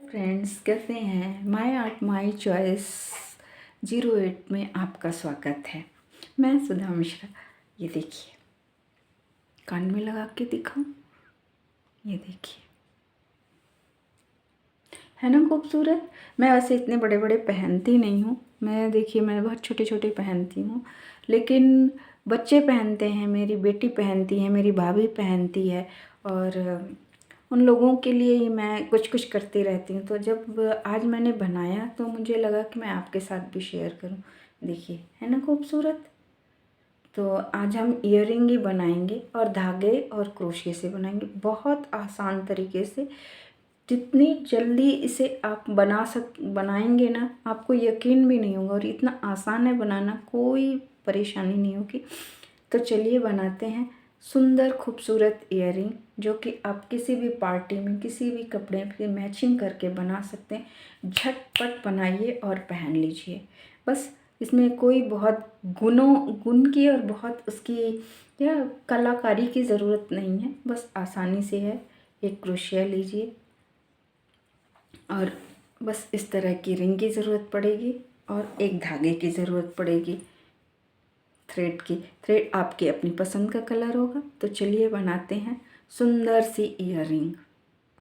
Friends, कैसे हैं। My art my choice 08 में आपका स्वागत है। मैं सुधा मिश्रा। ये देखिए, कान में लगा के दिखाऊं। ये देखिए, है ना खूबसूरत। मैं वैसे इतने बड़े बड़े पहनती नहीं हूँ। मैं बहुत छोटे छोटे पहनती हूँ, लेकिन बच्चे पहनते हैं, मेरी बेटी पहनती है, मेरी भाभी पहनती है, और उन लोगों के लिए ही मैं कुछ कुछ करती रहती हूँ। तो जब आज मैंने बनाया तो मुझे लगा कि मैं आपके साथ भी शेयर करूँ। देखिए, है ना खूबसूरत। तो आज हम ईयरिंग ही बनाएंगे, और धागे और क्रोशिया से बनाएंगे, बहुत आसान तरीके से। जितनी जल्दी इसे आप बनाएंगे ना, आपको यकीन भी नहीं होगा, और इतना आसान है बनाना, कोई परेशानी नहीं होगी। तो चलिए बनाते हैं सुंदर खूबसूरत ईयरिंग, जो कि आप किसी भी पार्टी में किसी भी कपड़े पे मैचिंग करके बना सकते हैं। झटपट बनाइए और पहन लीजिए। बस इसमें कोई बहुत गुण की और बहुत उसकी या कलाकारी की ज़रूरत नहीं है, बस आसानी से है। एक क्रोशिया लीजिए, और बस इस तरह की रिंग की ज़रूरत पड़ेगी, और एक धागे की ज़रूरत पड़ेगी, थ्रेड आपकी अपनी पसंद का कलर होगा। तो चलिए बनाते हैं सुंदर सी ईयरिंग।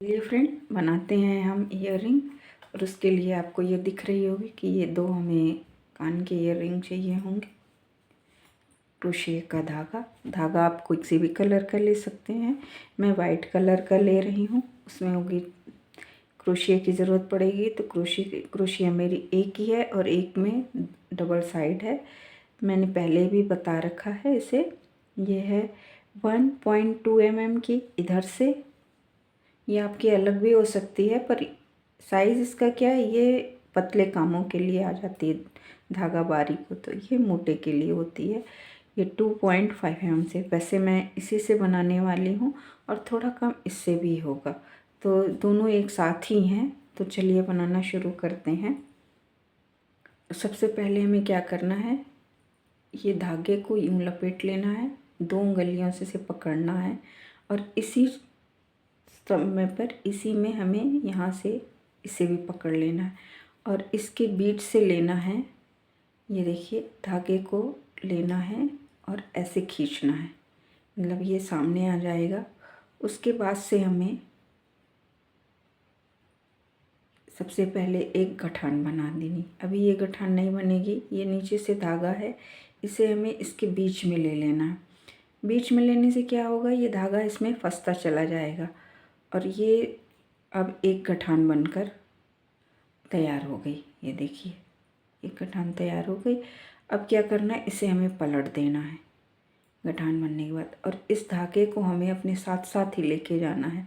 चलिए फ्रेंड, बनाते हैं हम ईयरिंग। और उसके लिए आपको ये दिख रही होगी कि ये दो हमें कान के ईयरिंग चाहिए होंगे। क्रोशिया का धागा आप कोई से भी कलर का ले सकते हैं। मैं वाइट कलर का ले रही हूँ। उसमें होगी क्रोशिया की ज़रूरत पड़ेगी। तो क्रोशिया मेरी एक ही है, और एक में डबल साइड है। मैंने पहले भी बता रखा है इसे। ये है 1.2 mm की इधर से। ये आपकी अलग भी हो सकती है, पर साइज़ इसका क्या है, ये पतले कामों के लिए आ जाती है, धागा बारीक हो तो ये मोटे के लिए होती है। ये 2.5 mm से, वैसे मैं इसी से बनाने वाली हूँ, और थोड़ा कम इससे भी होगा। तो दोनों एक साथ ही हैं। तो चलिए बनाना शुरू करते हैं। सबसे पहले हमें क्या करना है, ये धागे को यूं लपेट लेना है, दो उंगलियों से इसे पकड़ना है, और इसी समय पर इसी में हमें यहाँ से इसे भी पकड़ लेना है, और इसके बीच से लेना है। ये देखिए, धागे को लेना है और ऐसे खींचना है, मतलब ये सामने आ जाएगा। उसके बाद से हमें सबसे पहले एक गठान बना देनी। अभी ये गठान नहीं बनेगी, ये नीचे से धागा है, इसे हमें इसके बीच में ले लेना है। बीच में लेने से क्या होगा, ये धागा इसमें फंसता चला जाएगा, और ये अब एक गठान बनकर तैयार हो गई। ये देखिए, एक गठान तैयार हो गई। अब क्या करना है, इसे हमें पलट देना है गठान बनने के बाद, और इस धागे को हमें अपने साथ साथ ही लेके जाना है।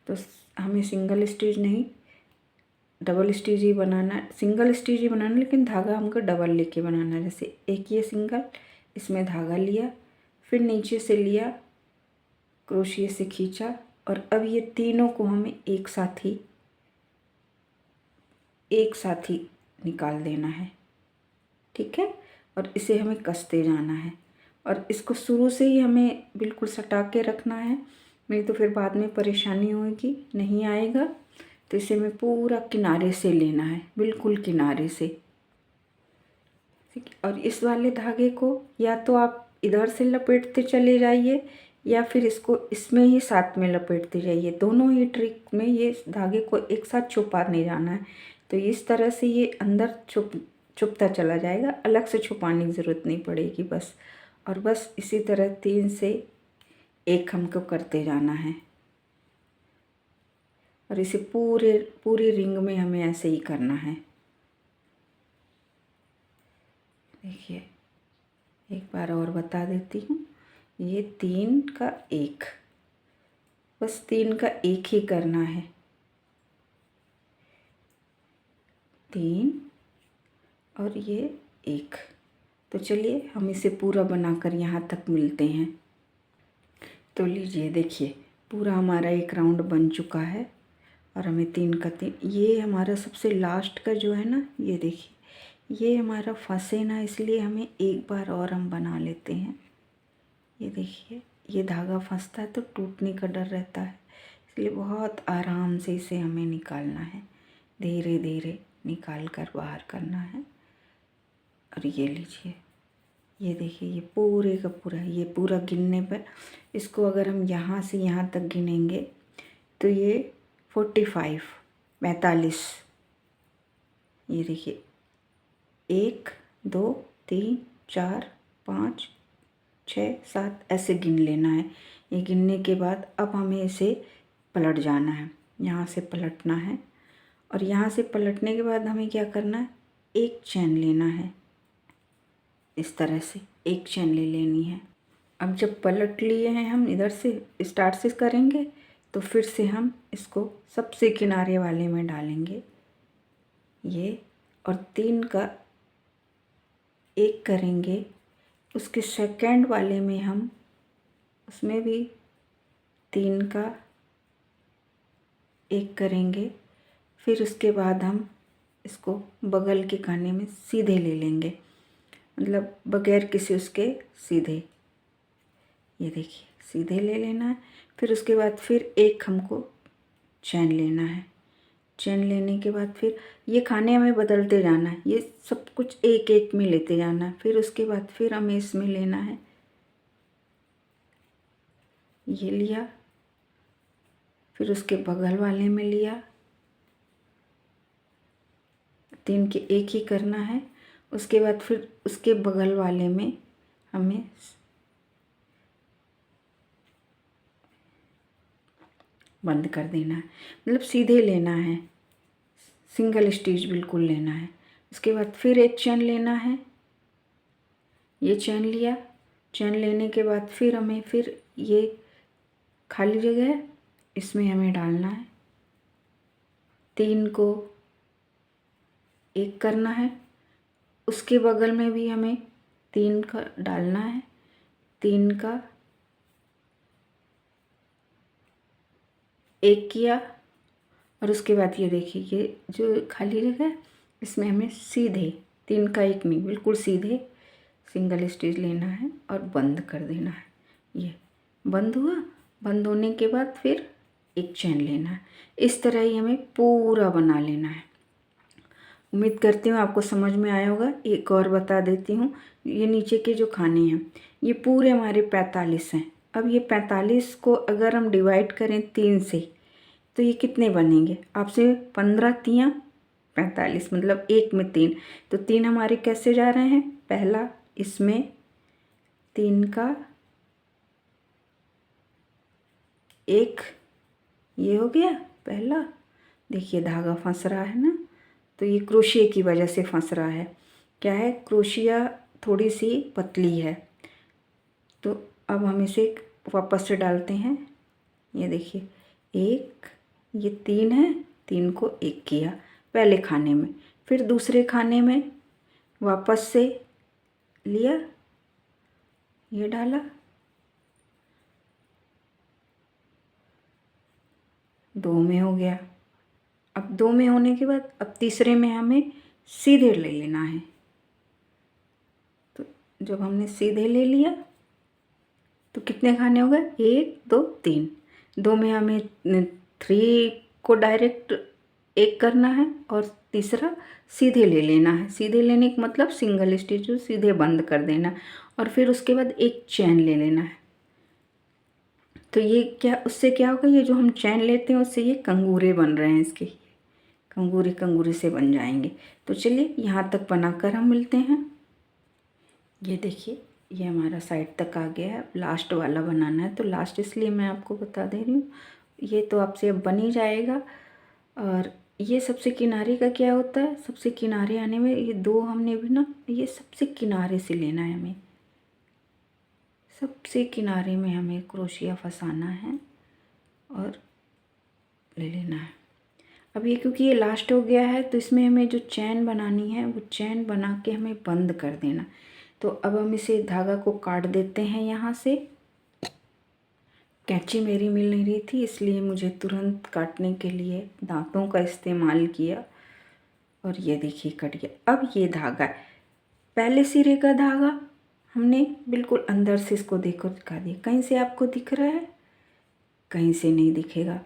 तो हमें सिंगल स्टिच नहीं, डबल स्टिच ही बनाना, सिंगल स्टिच ही बनाना, लेकिन धागा हमको डबल लेके बनाना है। जैसे एक ये सिंगल, इसमें धागा लिया, फिर नीचे से लिया, क्रोशिया से खींचा, और अब ये तीनों को हमें एक साथ ही निकाल देना है। ठीक है, और इसे हमें कसते जाना है, और इसको शुरू से ही हमें बिल्कुल सटा के रखना है, नहीं तो फिर बाद में परेशानी होगी, नहीं आएगा। तो इसे हमें पूरा किनारे से लेना है, बिल्कुल किनारे से। ठीक है, और इस वाले धागे को या तो आप इधर से लपेटते चले जाइए, या फिर इसको इसमें ही साथ में लपेटते जाइए। दोनों ही ट्रिक में ये धागे को एक साथ छुपाने जाना है। तो इस तरह से ये अंदर छुपता चला जाएगा, अलग से छुपाने की ज़रूरत नहीं पड़ेगी बस। और बस इसी तरह 3 से 1 हमको करते जाना है, और इसे पूरी रिंग में हमें ऐसे ही करना है। देखिए, एक बार और बता देती हूँ, ये 3 का 1, बस 3 का 1 ही करना है। 3 और ये 1। तो चलिए हम इसे पूरा बनाकर यहाँ तक मिलते हैं। तो लीजिए, देखिए, पूरा हमारा एक राउंड बन चुका है, और हमें 3 का 3, ये हमारा सबसे लास्ट का जो है ना, ये देखिए, ये हमारा फंसे ना, इसलिए हमें एक बार और हम बना लेते हैं। ये देखिए, ये धागा फंसता है तो टूटने का डर रहता है, इसलिए बहुत आराम से इसे हमें निकालना है। धीरे धीरे निकाल कर बाहर करना है। और ये लीजिए, ये देखिए, ये पूरे का पूरा, ये पूरा गिनने पर इसको अगर हम यहाँ से यहाँ तक गिनेंगे तो ये 45 ये देखिए 1 2 3 4 5 6 7 ऐसे गिन लेना है। ये गिनने के बाद अब हमें इसे पलट जाना है, यहाँ से पलटना है। और यहाँ से पलटने के बाद हमें क्या करना है, एक चैन लेना है। इस तरह से एक चैन ले लेनी है। अब जब पलट लिए हैं हम, इधर से स्टार्ट से करेंगे तो फिर से हम इसको सबसे किनारे वाले में डालेंगे ये, और 3 का एक करेंगे। उसके सेकंड वाले में हम उसमें भी 3 का एक करेंगे। फिर उसके बाद हम इसको बगल के खाने में सीधे ले लेंगे, मतलब बगैर किसी उसके सीधे, ये देखिए सीधे ले लेना है। फिर उसके बाद फिर एक हमको चैन लेना है। चैन लेने के बाद फिर ये खाने हमें बदलते जाना है, ये सब कुछ एक एक में लेते जाना है। फिर उसके बाद फिर हमें इसमें लेना है, ये लिया, फिर उसके बगल वाले में लिया, 3 के एक ही करना है। उसके बाद फिर उसके बगल वाले में हमें बंद कर देना है, मतलब सीधे लेना है, सिंगल स्टिच बिल्कुल लेना है। उसके बाद फिर एक चैन लेना है, ये चैन लिया। चैन लेने के बाद फिर हमें फिर ये खाली जगह है, इसमें हमें डालना है, 3 को एक करना है। उसके बगल में भी हमें 3 का डालना है, 3 का एक किया। और उसके बाद ये देखिए, ये जो खाली जगह है इसमें हमें सीधे 3 का एक नहीं, बिल्कुल सीधे सिंगल स्टिच लेना है और बंद कर देना है। ये बंद हुआ। बंद होने के बाद फिर एक चैन लेना है। इस तरह ही हमें पूरा बना लेना है। उम्मीद करती हूँ आपको समझ में आया होगा। एक और बता देती हूँ, ये नीचे के जो खाने हैं ये पूरे हमारे 45 हैं। अब ये 45 को अगर हम डिवाइड करें 3 से तो ये कितने बनेंगे आपसे, 15 तियाँ 45, मतलब 1 में 3। तो 3 हमारे कैसे जा रहे हैं, पहला इसमें 3 का एक, ये हो गया पहला। देखिए धागा फंस रहा है ना, तो ये क्रोशिया की वजह से फंस रहा है। क्या है, क्रोशिया थोड़ी सी पतली है। तो अब हम इसे वापस से डालते हैं। ये देखिए एक, ये 3 है, 3 को एक किया पहले खाने में, फिर दूसरे खाने में वापस से लिया, ये डाला, 2 में हो गया। अब 2 में होने के बाद अब तीसरे में हमें सीधे ले लेना है। तो जब हमने सीधे ले लिया तो कितने खाने हो गए, 1 2 3। 2 में हमें 3 को डायरेक्ट एक करना है और तीसरा सीधे ले लेना है। सीधे लेने का मतलब सिंगल स्टिच जो सीधे बंद कर देना, और फिर उसके बाद एक चैन ले लेना है। तो ये क्या, उससे क्या होगा, ये जो हम चैन लेते हैं उससे ये कंगूरे बन रहे हैं, इसके कंगूरे कंगूरे से बन जाएंगे। तो चलिए यहाँ तक बनाकर हम मिलते हैं। ये देखिए ये हमारा साइड तक आ गया है। लास्ट वाला बनाना है, तो लास्ट इसलिए मैं आपको बता दे रही हूँ, ये तो आपसे अब बन ही जाएगा। और ये सबसे किनारे का क्या होता है, सबसे किनारे आने में ये 2 हमने भी ना, ये सबसे किनारे से लेना है हमें, सबसे किनारे में हमें क्रोशिया फंसाना है और ले लेना है। अब ये क्योंकि ये लास्ट हो गया है तो इसमें हमें जो चैन बनानी है वो चैन बना के हमें बंद कर देना। तो अब हम इसे धागा को काट देते हैं यहाँ से। कैंची मेरी मिल नहीं रही थी इसलिए मुझे तुरंत काटने के लिए दांतों का इस्तेमाल किया, और ये देखिए कट गया। अब ये धागा, पहले सिरे का धागा हमने बिल्कुल अंदर से इसको देखो दिखा दिया। कहीं से आपको दिख रहा है, कहीं से नहीं दिखेगा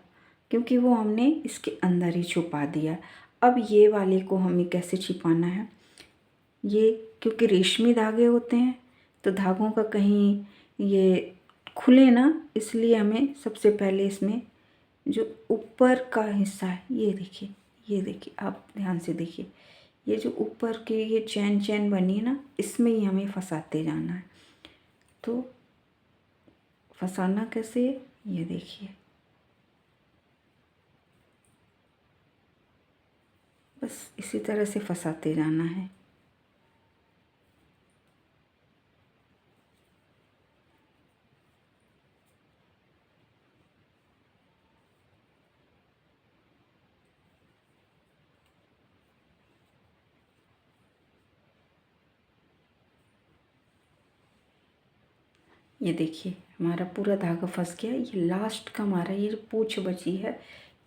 क्योंकि वो हमने इसके अंदर ही छुपा दिया। अब ये वाले को हमें कैसे छिपाना है, ये क्योंकि रेशमी धागे होते हैं तो धागों का कहीं ये खुले ना, इसलिए हमें सबसे पहले इसमें जो ऊपर का हिस्सा है, ये देखिए आप ध्यान से देखिए, ये जो ऊपर की ये चैन चैन बनी है ना, इसमें ही हमें फंसाते जाना है। तो फंसाना कैसे है, ये देखिए, बस इसी तरह से फंसाते जाना है। ये देखिए हमारा पूरा धागा फंस गया। ये लास्ट का हमारा ये जो पूंछ बची है,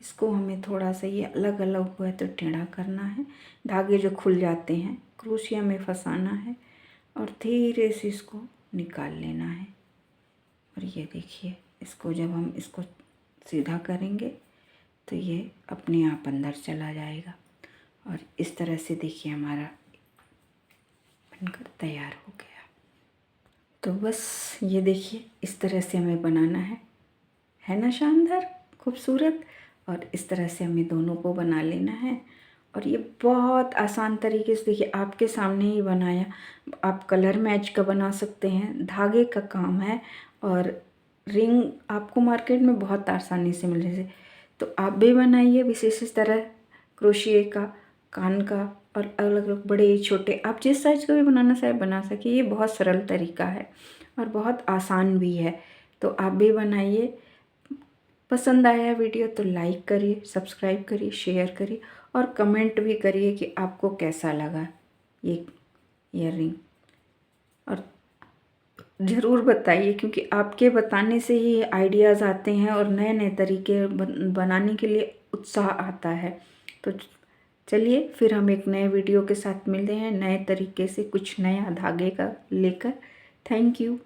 इसको हमें थोड़ा सा ये अलग अलग हुआ है तो टेढ़ा करना है। धागे जो खुल जाते हैं क्रोशिया में फंसाना है और धीरे से इसको निकाल लेना है। और ये देखिए, इसको जब हम इसको सीधा करेंगे तो ये अपने आप अंदर चला जाएगा। और इस तरह से देखिए हमारा बनकर तैयार हो गया। तो बस ये देखिए, इस तरह से हमें बनाना है ना शानदार, खूबसूरत। और इस तरह से हमें दोनों को बना लेना है। और ये बहुत आसान तरीके से देखिए आपके सामने ही बनाया। आप कलर मैच का बना सकते हैं, धागे का काम है। और रिंग आपको मार्केट में बहुत आसानी से मिल जाए, तो आप भी बनाइए। विशेष इस तरह क्रोशिए का, कान का और अलग अलग बड़े छोटे आप जिस साइज का भी बनाना चाहे बना सकिए। ये बहुत सरल तरीका है और बहुत आसान भी है, तो आप भी बनाइए। पसंद आया वीडियो तो लाइक करिए, सब्सक्राइब करिए, शेयर करिए और कमेंट भी करिए कि आपको कैसा लगा ये ईयररिंग। और ज़रूर बताइए, क्योंकि आपके बताने से ही आइडियाज़ आते हैं और नए नए तरीके बनाने के लिए उत्साह आता है। तो चलिए फिर हम एक नए वीडियो के साथ मिलते हैं, नए तरीके से कुछ नया धागे का लेकर। Thank you.